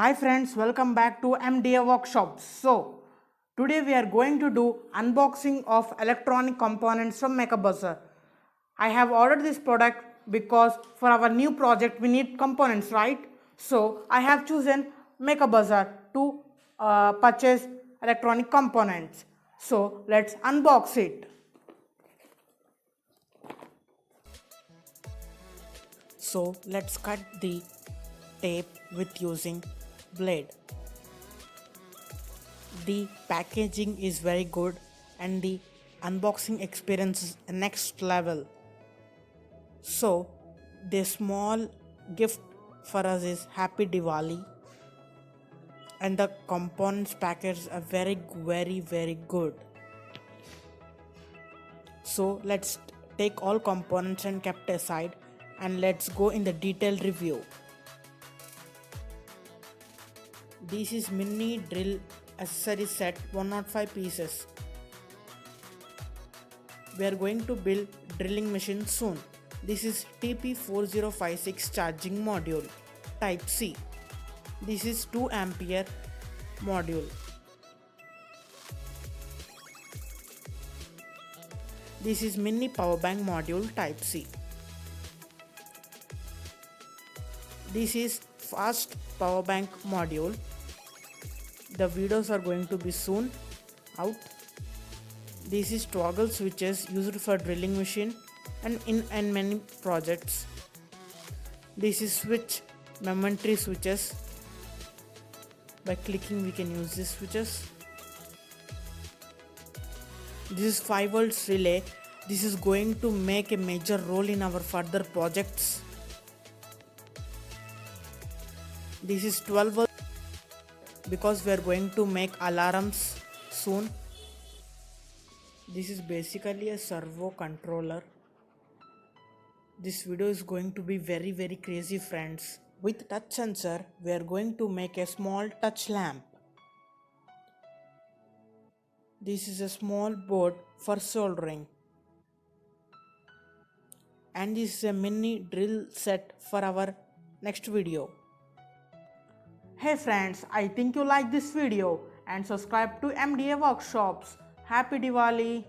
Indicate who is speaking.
Speaker 1: Hi friends, welcome back to MDA Workshop. So, today we are going to do unboxing of electronic components from MakerBuzzer. I have ordered this product because for our new project we need components, right? So, I have chosen MakerBuzzer to purchase electronic components. So, let's unbox it. So, let's cut the tape with using blade. The packaging is very good and the unboxing experience is next level. So the small gift for us is Happy Diwali, and the components packets are very good. So let's take all components and kept aside and let's go in the detailed review. This is mini drill accessory set 105 pieces. We are going to build drilling machine soon. This is TP4056 charging module type C. This is 2 ampere module. This is mini power bank module type C. This is fast power bank module. The videos are going to be soon out. This is toggle switches used for drilling machine and in many projects. This is switch momentary switches. By clicking we can use these switches. This is 5 volts relay. This is going to make a major role in our further projects. This is 12 volts because we are going to make alarms soon. This is basically a servo controller. This video is going to be very crazy, friends. With touch sensor, we are going to make a small touch lamp. This is a small board for soldering. And this is a mini drill set for our next video. Hey friends, I think you like this video and subscribe to MDA Workshops. Happy Diwali!